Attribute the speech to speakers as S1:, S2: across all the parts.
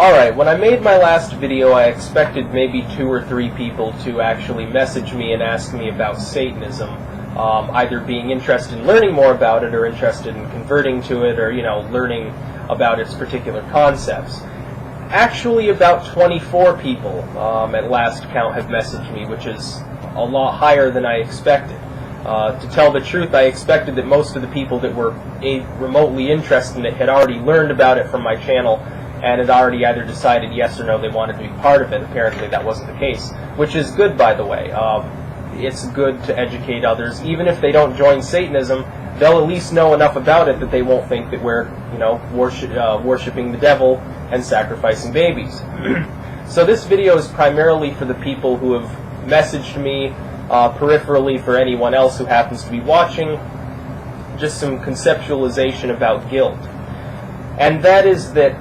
S1: Alright, when I made my last video, I expected maybe 2 or 3 people to actually message me and ask me about Satanism, either being interested in learning more about it or interested in converting to it or, learning about its particular concepts. Actually, about 24 people at last count have messaged me, which is a lot higher than I expected. To tell the truth, I expected that most of the people that were remotely interested in it had already learned about it from my channel and had already either decided yes or no they wanted to be part of it. Apparently that wasn't the case, which is good, by the way. It's good to educate others. Even if they don't join Satanism, they'll at least know enough about it that they won't think that we're, worshipping the devil and sacrificing babies. So this video is primarily for the people who have messaged me, peripherally for anyone else who happens to be watching, just some conceptualization about guilt. And that is that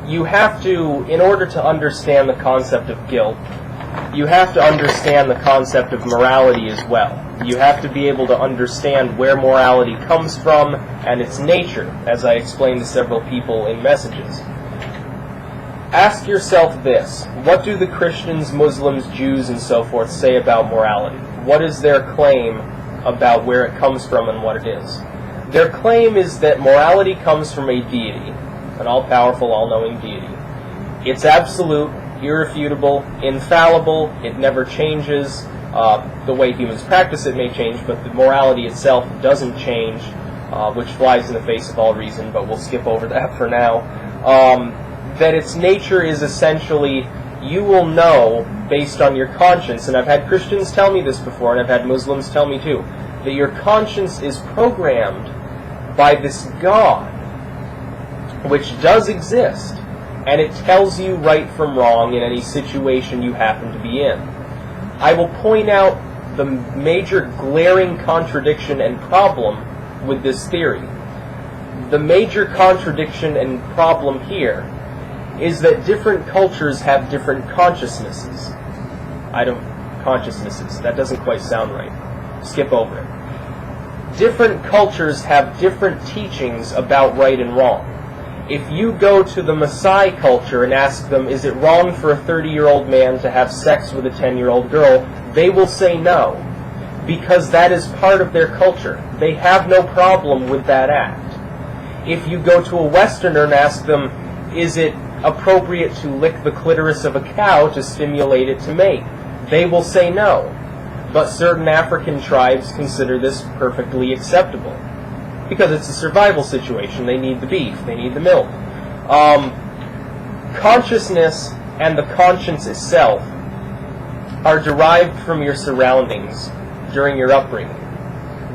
S1: you have to, in order to understand the concept of guilt, you have to understand the concept of morality as well. You have to be able to understand where morality comes from and its nature, as I explained to several people in messages. Ask yourself this: what do the Christians, Muslims, Jews, and so forth say about morality? What is their claim about where it comes from and what it is? Their claim is that morality comes from a deity, an all-powerful, all-knowing deity. It's absolute, irrefutable, infallible, it never changes. The way humans practice it may change, but the morality itself doesn't change, which flies in the face of all reason, but we'll skip over that for now. That its nature is essentially, you will know based on your conscience, and I've had Christians tell me this before, and I've had Muslims tell me too, that your conscience is programmed by this God, which does exist, and it tells you right from wrong in any situation you happen to be in. I will point out the major glaring contradiction and problem with this theory. The major contradiction and problem here is that different cultures have different consciousnesses. Consciousnesses, that doesn't quite sound right. Skip over it. Different cultures have different teachings about right and wrong. If you go to the Maasai culture and ask them, is it wrong for a 30-year-old man to have sex with a 10-year-old girl, they will say no, because that is part of their culture. They have no problem with that act. If you go to a Westerner and ask them, is it appropriate to lick the clitoris of a cow to stimulate it to mate, they will say no. But certain African tribes consider this perfectly acceptable, because it's a survival situation. They need the beef, they need the milk. Consciousness and the conscience itself are derived from your surroundings during your upbringing.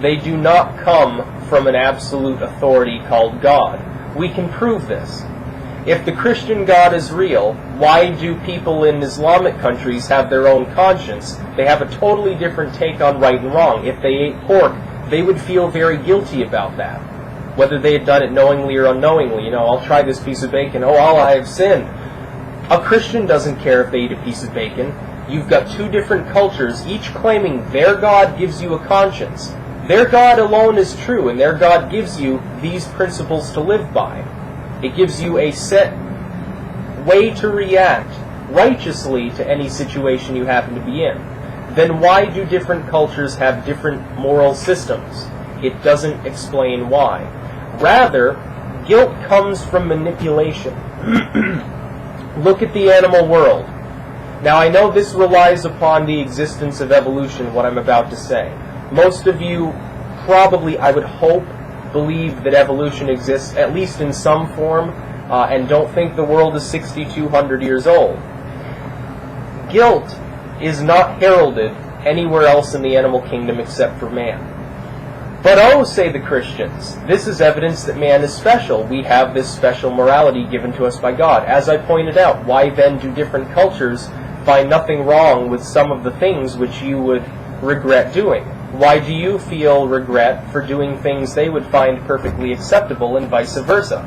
S1: They do not come from an absolute authority called God. We can prove this. If the Christian God is real, why do people in Islamic countries have their own conscience? They have a totally different take on right and wrong. If they ate pork, they would feel very guilty about that, whether they had done it knowingly or unknowingly. I'll try this piece of bacon. Oh, Allah, I have sinned. A Christian doesn't care if they eat a piece of bacon. You've got two different cultures, each claiming their God gives you a conscience. Their God alone is true, and their God gives you these principles to live by. It gives you a set way to react righteously to any situation you happen to be in. Then why do different cultures have different moral systems? It doesn't explain why. Rather, guilt comes from manipulation. Look at the animal world. Now, I know this relies upon the existence of evolution, what I'm about to say. Most of you probably, I would hope, believe that evolution exists, at least in some form, and don't think the world is 6,200 years old. Guilt is not heralded anywhere else in the animal kingdom except for man. But oh, say the Christians, this is evidence that man is special. We have this special morality given to us by God. As I pointed out, why then do different cultures find nothing wrong with some of the things which you would regret doing? Why do you feel regret for doing things they would find perfectly acceptable and vice versa?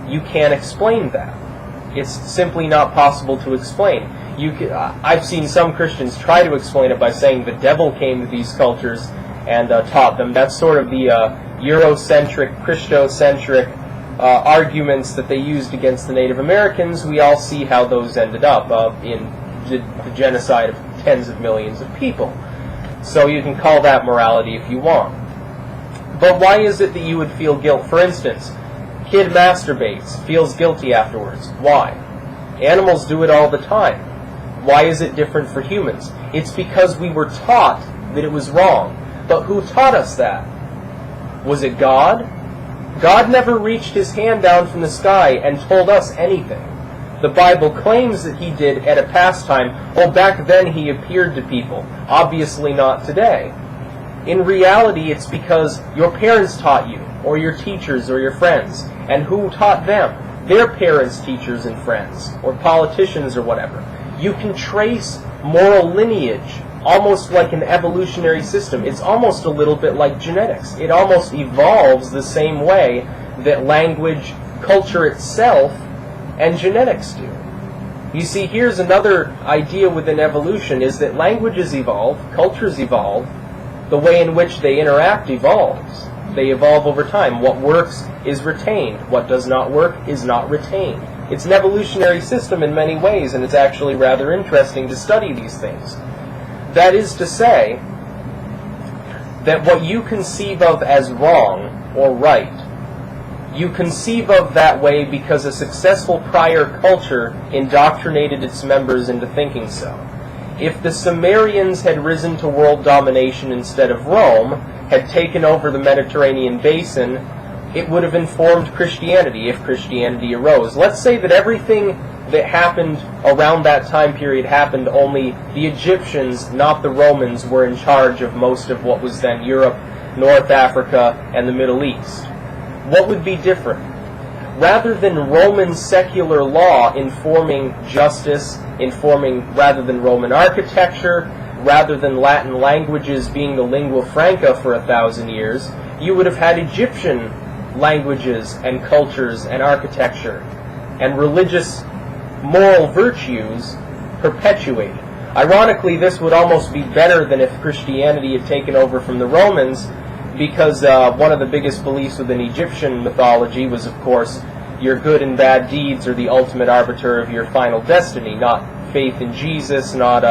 S1: You can't explain that. It's simply not possible to explain. I've seen some Christians try to explain it by saying the devil came to these cultures and taught them. That's sort of the Eurocentric, Christocentric arguments that they used against the Native Americans, we all see how those ended up in the genocide of tens of millions of people. So you can call that morality if you want. But why is it that you would feel guilt? For instance, kid masturbates, feels guilty afterwards. Why? Animals do it all the time. Why is it different for humans? It's because we were taught that it was wrong. But who taught us that? Was it God? God never reached his hand down from the sky and told us anything. The Bible claims that he did at a past time. Well, back then he appeared to people. Obviously not today. In reality, it's because your parents taught you, or your teachers, or your friends. And who taught them? Their parents, teachers, and friends, or politicians, or whatever. You can trace moral lineage almost like an evolutionary system. It's almost a little bit like genetics. It almost evolves the same way that language, culture itself, and genetics do. You see, here's another idea within evolution, is that languages evolve, cultures evolve, the way in which they interact evolves. They evolve over time. What works is retained. What does not work is not retained. It's an evolutionary system in many ways, and it's actually rather interesting to study these things. That is to say, that what you conceive of as wrong or right, you conceive of that way because a successful prior culture indoctrinated its members into thinking so. If the Sumerians had risen to world domination instead of Rome, had taken over the Mediterranean basin, it would have informed Christianity if Christianity arose. Let's say that everything that happened around that time period happened, only the Egyptians, not the Romans, were in charge of most of what was then Europe, North Africa, and the Middle East. What would be different? Rather than Roman secular law informing justice, rather than Roman architecture, rather than Latin languages being the lingua franca for 1,000 years, you would have had Egyptian languages and cultures and architecture and religious moral virtues perpetuated. Ironically, this would almost be better than if Christianity had taken over from the Romans, because one of the biggest beliefs within Egyptian mythology was, of course, your good and bad deeds are the ultimate arbiter of your final destiny, not faith in Jesus, not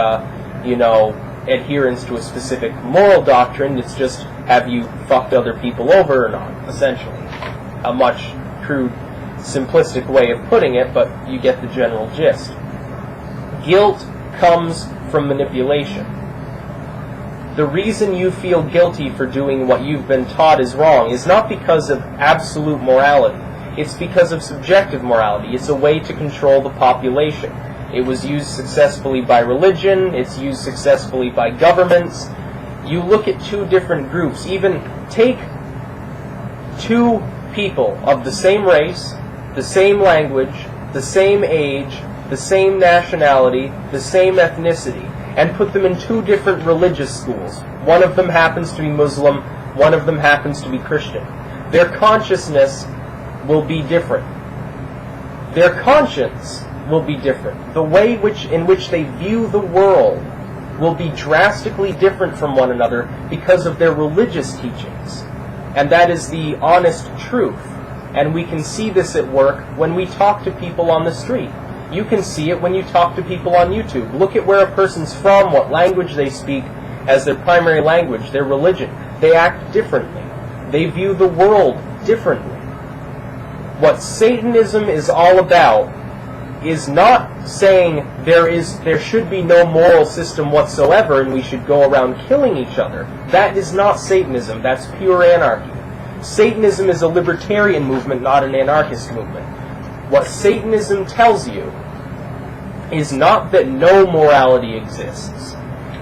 S1: adherence to a specific moral doctrine. It's just, have you fucked other people over or not, essentially. A much crude, simplistic way of putting it, but you get the general gist. Guilt comes from manipulation. The reason you feel guilty for doing what you've been taught is wrong is not because of absolute morality. It's because of subjective morality. It's a way to control the population. It was used successfully by religion. It's used successfully by governments. You look at two different groups. Even take two people of the same race, the same language, the same age, the same nationality, the same ethnicity, and put them in two different religious schools. One of them happens to be Muslim, one of them happens to be Christian. Their consciousness will be different. Their conscience will be different. The way in which they view the world will be drastically different from one another because of their religious teachings. And that is the honest truth. And we can see this at work when we talk to people on the street. You can see it when you talk to people on YouTube. Look at where a person's from, what language they speak as their primary language, their religion. They act differently. They view the world differently. What Satanism is all about is not saying there should be no moral system whatsoever and we should go around killing each other. That is not Satanism. That's pure anarchy. Satanism is a libertarian movement, not an anarchist movement. What Satanism tells you is not that no morality exists.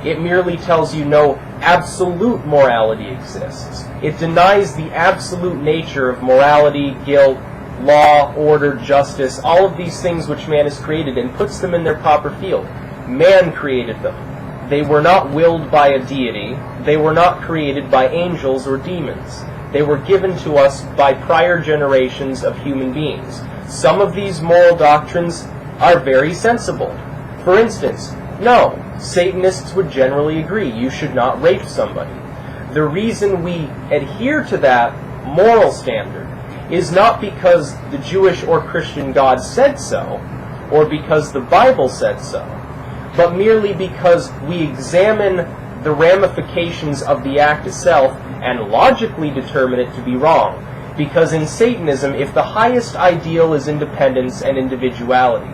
S1: It merely tells you no absolute morality exists. It denies the absolute nature of morality, guilt, law, order, justice, all of these things which man has created, and puts them in their proper field. Man created them. They were not willed by a deity. They were not created by angels or demons. They were given to us by prior generations of human beings. Some of these moral doctrines are very sensible. For instance, no, Satanists would generally agree you should not rape somebody. The reason we adhere to that moral standard is not because the Jewish or Christian God said so, or because the Bible said so, but merely because we examine the ramifications of the act itself and logically determine it to be wrong. Because in Satanism, if the highest ideal is independence and individuality,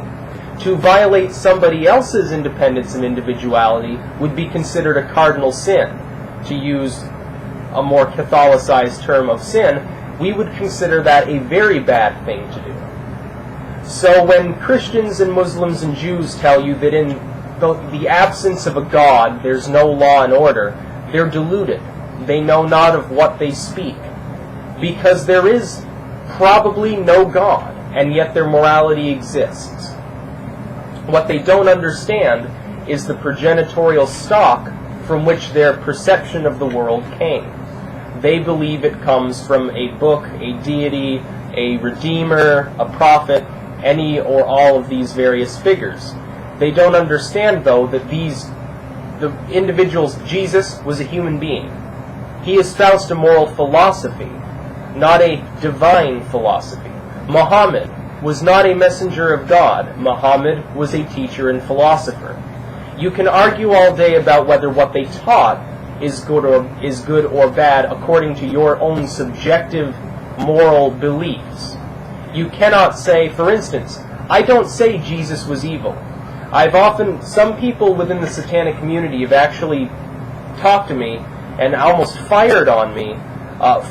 S1: to violate somebody else's independence and individuality would be considered a cardinal sin. To use a more Catholicized term of sin, we would consider that a very bad thing to do. So when Christians and Muslims and Jews tell you that in the absence of a God, there's no law and order, they're deluded. They know not of what they speak. Because there is probably no God, and yet their morality exists. What they don't understand is the progenitorial stock from which their perception of the world came. They believe it comes from a book, a deity, a redeemer, a prophet, any or all of these various figures. They don't understand, though, that the individuals, Jesus was a human being. He espoused a moral philosophy, not a divine philosophy. Muhammad was not a messenger of God. Muhammad was a teacher and philosopher. You can argue all day about whether what they taught is good or bad according to your own subjective moral beliefs. You cannot say, for instance, I don't say Jesus was evil. Some people within the satanic community have actually talked to me and almost fired on me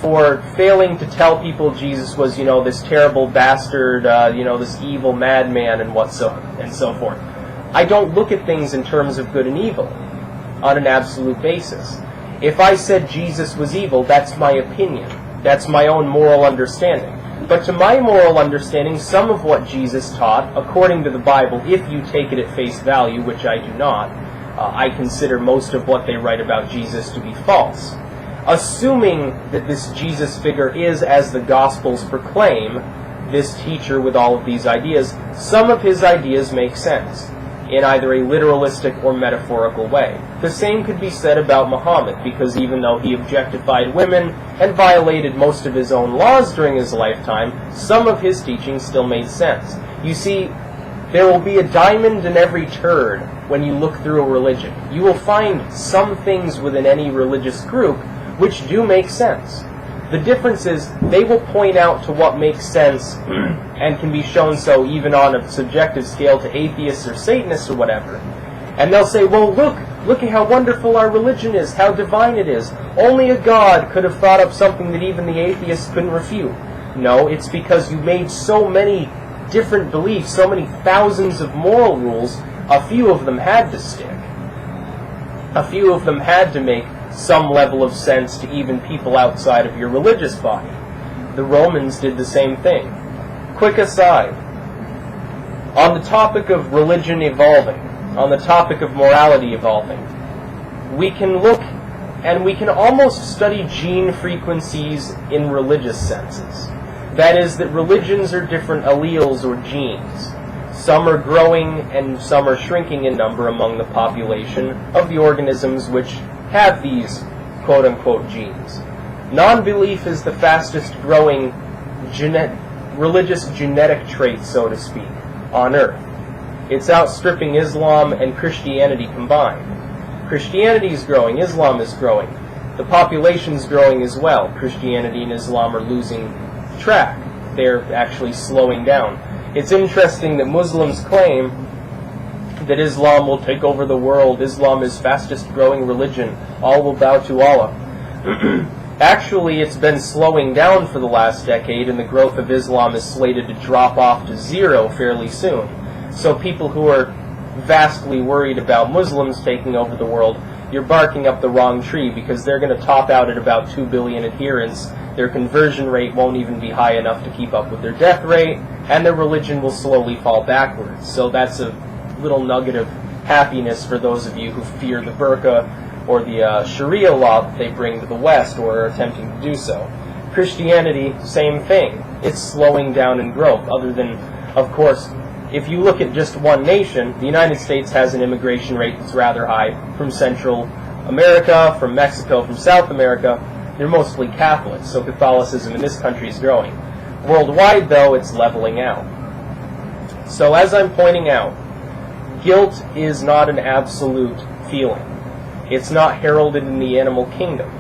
S1: for failing to tell people Jesus was, this terrible bastard, this evil madman and so forth. I don't look at things in terms of good and evil on an absolute basis. If I said Jesus was evil, that's my opinion. That's my own moral understanding. But to my moral understanding, some of what Jesus taught, according to the Bible, if you take it at face value, which I do not, I consider most of what they write about Jesus to be false. Assuming that this Jesus figure is, as the Gospels proclaim, this teacher with all of these ideas, some of his ideas make sense in either a literalistic or metaphorical way. The same could be said about Muhammad, because even though he objectified women and violated most of his own laws during his lifetime, some of his teachings still made sense. You see, there will be a diamond in every turd when you look through a religion. You will find some things within any religious group which do make sense. The difference is they will point out to what makes sense and can be shown so even on a subjective scale to atheists or Satanists or whatever. And they'll say, well, look at how wonderful our religion is, how divine it is. Only a God could have thought up something that even the atheists couldn't refute. No, it's because you made so many different beliefs, so many thousands of moral rules, a few of them had to stick. A few of them had to make some level of sense to even people outside of your religious body. The Romans did the same thing. Quick aside, on the topic of religion evolving, on the topic of morality evolving, we can look and we can almost study gene frequencies in religious senses. That is, that religions are different alleles or genes. Some are growing and some are shrinking in number among the population of the organisms which have these quote-unquote genes. Non-belief is the fastest growing religious genetic trait, so to speak, on Earth. It's outstripping Islam and Christianity combined. Christianity is growing, Islam is growing. The population's growing as well. Christianity and Islam are losing track. They're actually slowing down. It's interesting that Muslims claim that Islam will take over the world. Islam is fastest growing religion. All will bow to Allah. Actually, it's been slowing down for the last decade, and the growth of Islam is slated to drop off to zero fairly soon. So people who are vastly worried about Muslims taking over the world, you're barking up the wrong tree, because they're going to top out at about 2 billion adherents. Their conversion rate won't even be high enough to keep up with their death rate, and their religion will slowly fall backwards. So that's a little nugget of happiness for those of you who fear the burqa or the Sharia law that they bring to the West or are attempting to do so. Christianity, same thing. It's slowing down in growth, other than, of course, if you look at just one nation, the United States has an immigration rate that's rather high from Central America, from Mexico, from South America. They're mostly Catholics, so Catholicism in this country is growing. Worldwide, though, it's leveling out. So as I'm pointing out, guilt is not an absolute feeling. It's not heralded in the animal kingdom.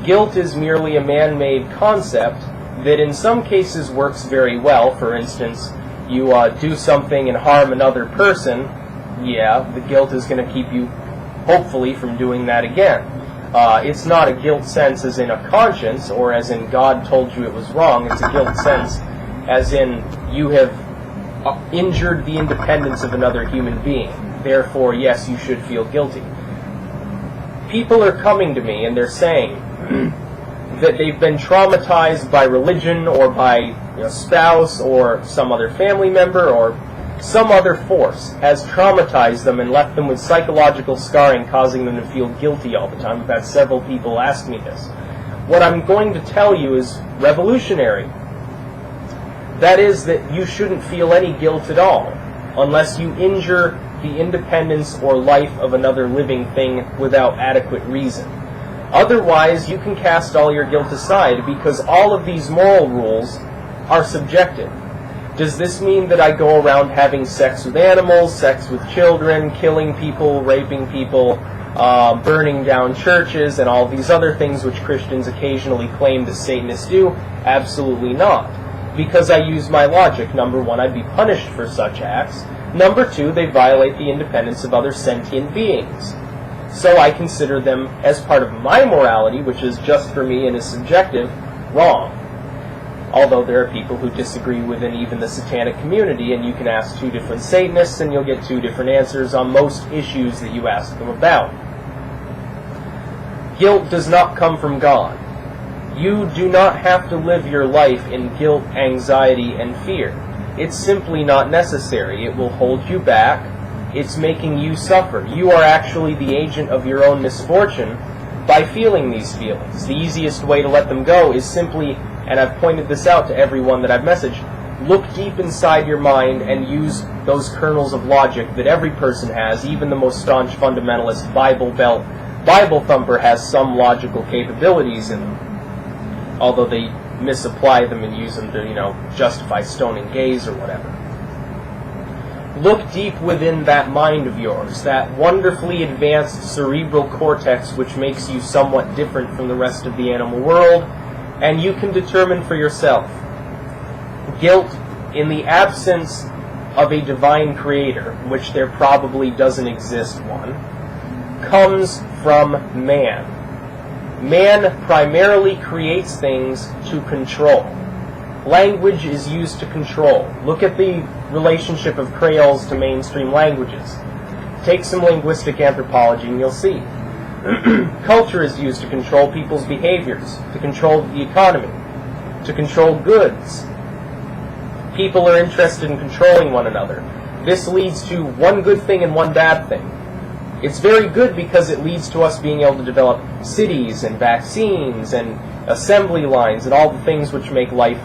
S1: Guilt is merely a man-made concept that in some cases works very well. For instance, you do something and harm another person, yeah, the guilt is going to keep you, hopefully, from doing that again. It's not a guilt sense as in a conscience, or as in God told you it was wrong. It's a guilt sense as in you have injured the independence of another human being. Therefore, yes, you should feel guilty. People are coming to me and they're saying that they've been traumatized by religion or by a spouse or some other family member or some other force has traumatized them and left them with psychological scarring, causing them to feel guilty all the time. I've had several people ask me this. What I'm going to tell you is revolutionary. That is that you shouldn't feel any guilt at all unless you injure the independence or life of another living thing without adequate reason. Otherwise, you can cast all your guilt aside because all of these moral rules are subjective. Does this mean that I go around having sex with animals, sex with children, killing people, raping people, burning down churches, and all these other things which Christians occasionally claim that Satanists do? Absolutely not. Because I use my logic. Number one, I'd be punished for such acts. Number two, they violate the independence of other sentient beings. So I consider them, as part of my morality, which is just for me and is subjective, wrong. Although there are people who disagree within even the satanic community, and you can ask two different Satanists and you'll get two different answers on most issues that you ask them about. Guilt does not come from God. You do not have to live your life in guilt, anxiety, and fear. It's simply not necessary. It will hold you back. It's making you suffer. You are actually the agent of your own misfortune by feeling these feelings. The easiest way to let them go is simply, and I've pointed this out to everyone that I've messaged, look deep inside your mind and use those kernels of logic that every person has. Even the most staunch fundamentalist Bible thumper has some logical capabilities in them, although they misapply them and use them to, justify stoning gays or whatever. Look deep within that mind of yours, that wonderfully advanced cerebral cortex which makes you somewhat different from the rest of the animal world, and you can determine for yourself. Guilt, in the absence of a divine creator, which there probably doesn't exist one, comes from man. Man primarily creates things to control. Language is used to control. Look at the relationship of Creoles to mainstream languages. Take some linguistic anthropology and you'll see. Culture is used to control people's behaviors, to control the economy, to control goods. People are interested in controlling one another. This leads to one good thing and one bad thing. It's very good because it leads to us being able to develop cities and vaccines and assembly lines and all the things which make life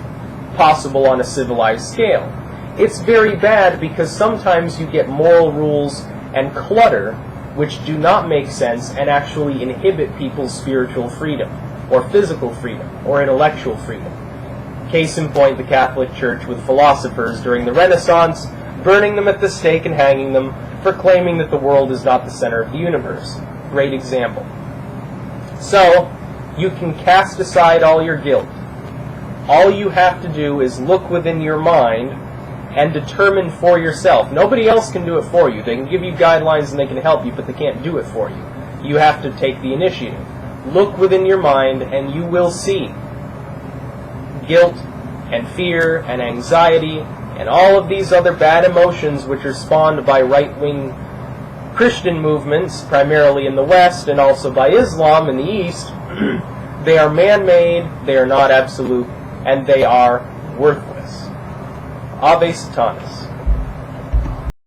S1: possible on a civilized scale. It's very bad because sometimes you get moral rules and clutter which do not make sense and actually inhibit people's spiritual freedom, or physical freedom, or intellectual freedom. Case in point, the Catholic Church with philosophers during the Renaissance, burning them at the stake and hanging them for claiming that the world is not the center of the universe. Great example. So, you can cast aside all your guilt. All you have to do is look within your mind and determine for yourself. Nobody else can do it for you. They can give you guidelines and they can help you, but they can't do it for you. You have to take the initiative. Look within your mind and you will see guilt and fear and anxiety and all of these other bad emotions which are spawned by right-wing Christian movements, primarily in the West, and also by Islam in the East. They are man-made, they are not absolute, and they are worthless. Ave Satanas.